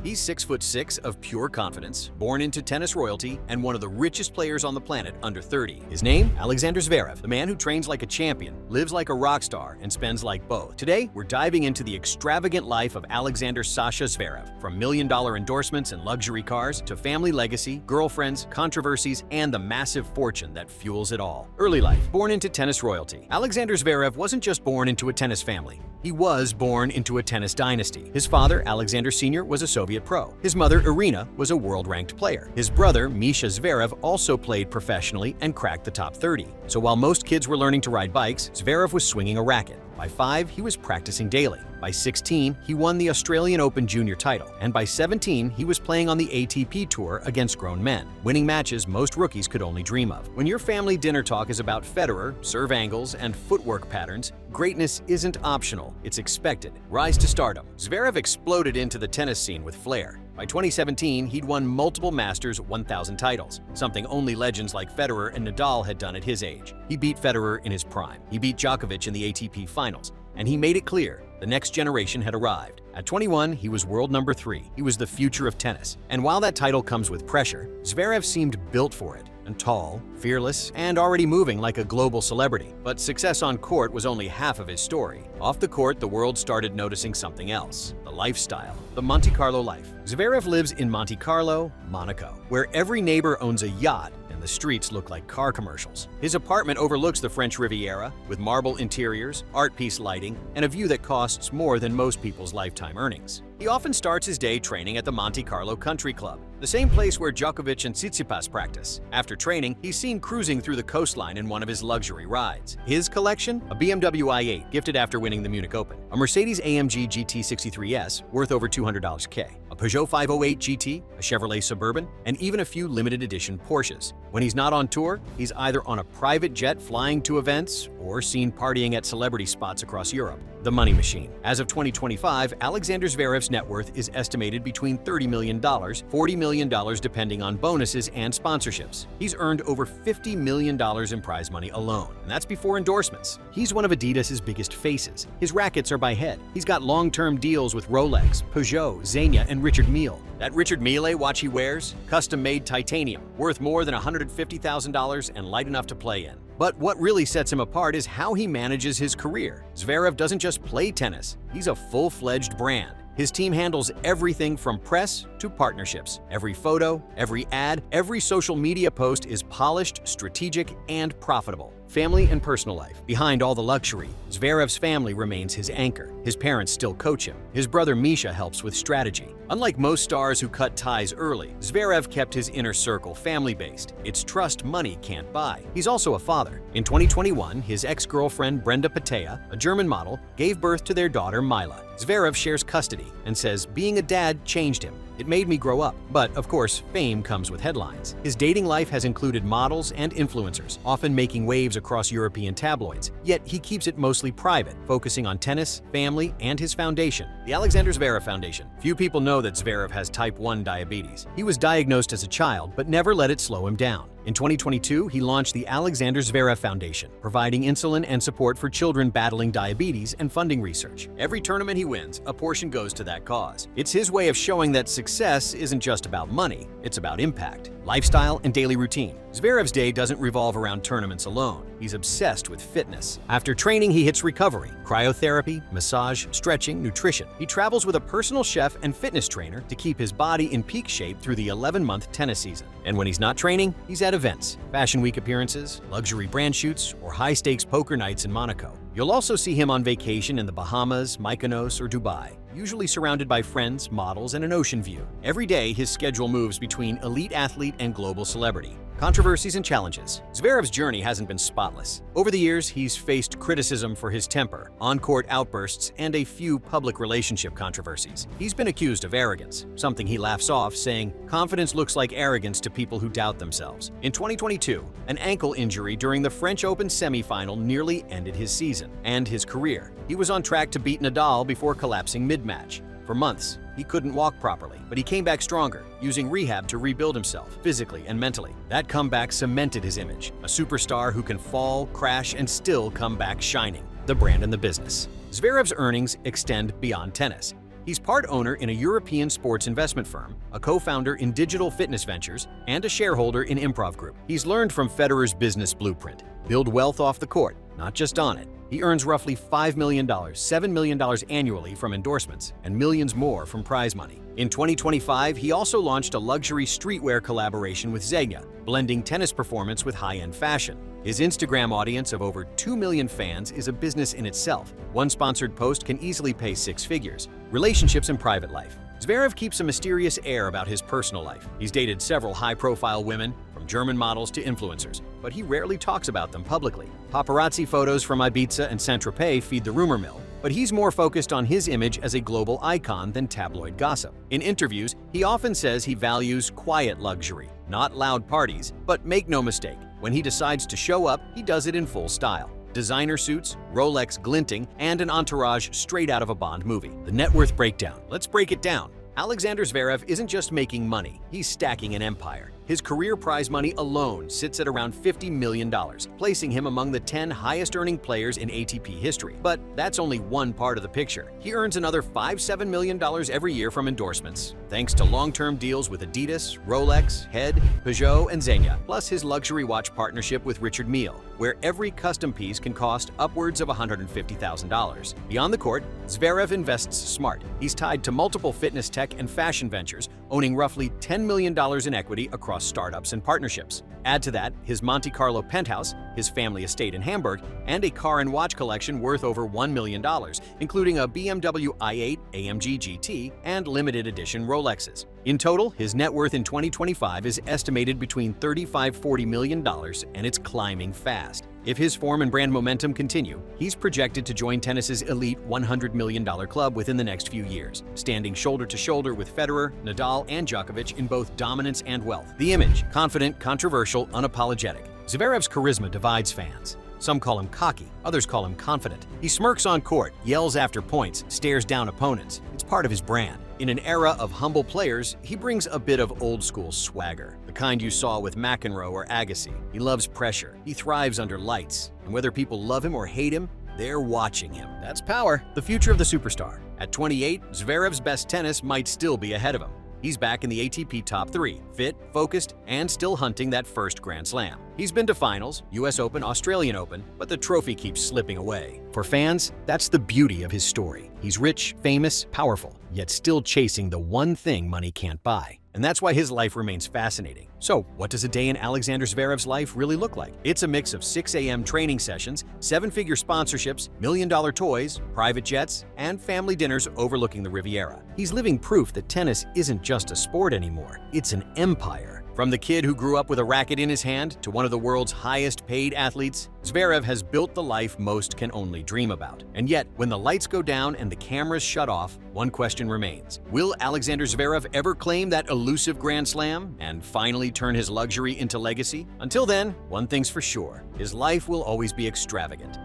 He's 6'6" of pure confidence, born into tennis royalty, and one of the richest players on the planet under 30. His name? Alexander Zverev, the man who trains like a champion, lives like a rock star, and spends like both. Today, we're diving into the extravagant life of Alexander Sasha Zverev, from million-dollar endorsements and luxury cars to family legacy, girlfriends, controversies, and the massive fortune that fuels it all. Early life. Born into tennis royalty, Alexander Zverev wasn't just born into a tennis family. He was born into a tennis dynasty. His father, Alexander Sr., was a Soviet pro. His mother, Irina, was a world-ranked player. His brother, Misha Zverev, also played professionally and cracked the top 30. So while most kids were learning to ride bikes, Zverev was swinging a racket. By 5, he was practicing daily. By 16, he won the Australian Open junior title. And by 17, he was playing on the ATP Tour against grown men, winning matches most rookies could only dream of. When your family dinner talk is about Federer, serve angles, and footwork patterns, greatness isn't optional, it's expected. Rise to stardom. Zverev exploded into the tennis scene with flair. By 2017, he'd won multiple Masters 1000 titles, something only legends like Federer and Nadal had done at his age. He beat Federer in his prime. He beat Djokovic in the ATP finals. And he made it clear the next generation had arrived. At 21, he was world number 3. He was the future of tennis. And while that title comes with pressure, Zverev seemed built for it. And tall, fearless, and already moving like a global celebrity. But success on court was only half of his story. Off the court, the world started noticing something else: the lifestyle, the Monte Carlo life. Zverev lives in Monte Carlo, Monaco, where every neighbor owns a yacht and the streets look like car commercials. His apartment overlooks the French Riviera, with marble interiors, art piece lighting, and a view that costs more than most people's lifetime earnings. He often starts his day training at the Monte Carlo Country Club, the same place where Djokovic and Tsitsipas practice. After training, he's seen cruising through the coastline in one of his luxury rides. His collection? A BMW i8, gifted after winning the Munich Open, a Mercedes-AMG GT63S, worth over $200K, a Peugeot 508 GT, a Chevrolet Suburban, and even a few limited edition Porsches. When he's not on tour, he's either on a private jet flying to events or seen partying at celebrity spots across Europe. The money machine. As of 2025, Alexander Zverev's net worth is estimated between $30 million, $40 million depending on bonuses and sponsorships. He's earned over $50 million in prize money alone, and that's before endorsements. He's one of Adidas's biggest faces. His rackets are by head. He's got long-term deals with Rolex, Peugeot, Zegna, and Richard Mille. That Richard Mille watch he wears? Custom-made titanium, worth more than $150,000 and light enough to play in. But what really sets him apart is how he manages his career. Zverev doesn't just play tennis, he's a full-fledged brand. His team handles everything from press to partnerships. Every photo, every ad, every social media post is polished, strategic, and profitable. Family and personal life. Behind all the luxury, Zverev's family remains his anchor. His parents still coach him. His brother Misha helps with strategy. Unlike most stars who cut ties early, Zverev kept his inner circle family-based. It's trust money can't buy. He's also a father. In 2021, his ex-girlfriend Brenda Patea, a German model, gave birth to their daughter Mila. Zverev shares custody and says, "Being a dad changed him. It made me grow up." But, of course, fame comes with headlines. His dating life has included models and influencers, often making waves across European tabloids. Yet he keeps it mostly private, focusing on tennis, family, and his foundation, the Alexander Zverev Foundation. Few people know that Zverev has type 1 diabetes. He was diagnosed as a child, but never let it slow him down. In 2022, he launched the Alexander Zverev Foundation, providing insulin and support for children battling diabetes and funding research. Every tournament he wins, a portion goes to that cause. It's his way of showing that success isn't just about money, it's about impact, lifestyle, and daily routine. Zverev's day doesn't revolve around tournaments alone. He's obsessed with fitness. After training, he hits recovery, cryotherapy, massage, stretching, nutrition. He travels with a personal chef and fitness trainer to keep his body in peak shape through the 11-month tennis season. And when he's not training, he's at events, Fashion Week appearances, luxury brand shoots, or high-stakes poker nights in Monaco. You'll also see him on vacation in the Bahamas, Mykonos, or Dubai, usually surrounded by friends, models, and an ocean view. Every day, his schedule moves between elite athlete and global celebrity. Controversies and challenges. Zverev's journey hasn't been spotless. Over the years, he's faced criticism for his temper, on-court outbursts, and a few public relationship controversies. He's been accused of arrogance, something he laughs off, saying, "Confidence looks like arrogance to people who doubt themselves." In 2022, an ankle injury during the French Open semifinal nearly ended his season and his career. He was on track to beat Nadal before collapsing mid-match. For months, he couldn't walk properly, but he came back stronger, using rehab to rebuild himself, physically and mentally. That comeback cemented his image, a superstar who can fall, crash, and still come back shining. The brand and the business. Zverev's earnings extend beyond tennis. He's part owner in a European sports investment firm, a co-founder in digital fitness ventures, and a shareholder in Improv Group. He's learned from Federer's business blueprint: build wealth off the court, not just on it. He earns roughly $5 million, $7 million annually from endorsements, and millions more from prize money. In 2025, he also launched a luxury streetwear collaboration with Zegna, blending tennis performance with high-end fashion. His Instagram audience of over 2 million fans is a business in itself. One sponsored post can easily pay six figures. Relationships and private life. Zverev keeps a mysterious air about his personal life. He's dated several high-profile women, from German models to influencers, but he rarely talks about them publicly. Paparazzi photos from Ibiza and Saint-Tropez feed the rumor mill, but he's more focused on his image as a global icon than tabloid gossip. In interviews, he often says he values quiet luxury, not loud parties, but make no mistake, when he decides to show up, he does it in full style. Designer suits, Rolex glinting, and an entourage straight out of a Bond movie. The net worth breakdown. Let's break it down. Alexander Zverev isn't just making money, he's stacking an empire. His career prize money alone sits at around $50 million, placing him among the 10 highest-earning players in ATP history. But that's only one part of the picture. He earns another $5–7 million every year from endorsements, thanks to long-term deals with Adidas, Rolex, Head, Peugeot, and Zegna, plus his luxury watch partnership with Richard Mille, where every custom piece can cost upwards of $150,000. Beyond the court, Zverev invests smart. He's tied to multiple fitness tech and fashion ventures, owning roughly $10 million in equity across startups and partnerships. Add to that his Monte Carlo penthouse, his family estate in Hamburg, and a car and watch collection worth over $1 million, including a BMW i8, AMG GT, and limited edition Rolexes. In total, his net worth in 2025 is estimated between $35–40 million, and it's climbing fast. If his form and brand momentum continue, he's projected to join tennis's elite $100 million club within the next few years, standing shoulder to shoulder with Federer, Nadal, and Djokovic in both dominance and wealth. The image: confident, controversial, unapologetic. Zverev's charisma divides fans. Some call him cocky, others call him confident. He smirks on court, yells after points, stares down opponents. It's part of his brand. In an era of humble players, he brings a bit of old-school swagger, the kind you saw with McEnroe or Agassi. He loves pressure. He thrives under lights. And whether people love him or hate him, they're watching him. That's power. The future of the superstar. At 28, Zverev's best tennis might still be ahead of him. He's back in the ATP top 3, fit, focused, and still hunting that first Grand Slam. He's been to finals, US Open, Australian Open, but the trophy keeps slipping away. For fans, that's the beauty of his story. He's rich, famous, powerful, yet still chasing the one thing money can't buy. And that's why his life remains fascinating. So, what does a day in Alexander Zverev's life really look like? It's a mix of 6 a.m. training sessions, 7-figure sponsorships, million-dollar toys, private jets, and family dinners overlooking the Riviera. He's living proof that tennis isn't just a sport anymore, it's an empire. From the kid who grew up with a racket in his hand to one of the world's highest-paid athletes, Zverev has built the life most can only dream about. And yet, when the lights go down and the cameras shut off, one question remains. Will Alexander Zverev ever claim that elusive Grand Slam and finally turn his luxury into legacy? Until then, one thing's for sure: his life will always be extravagant.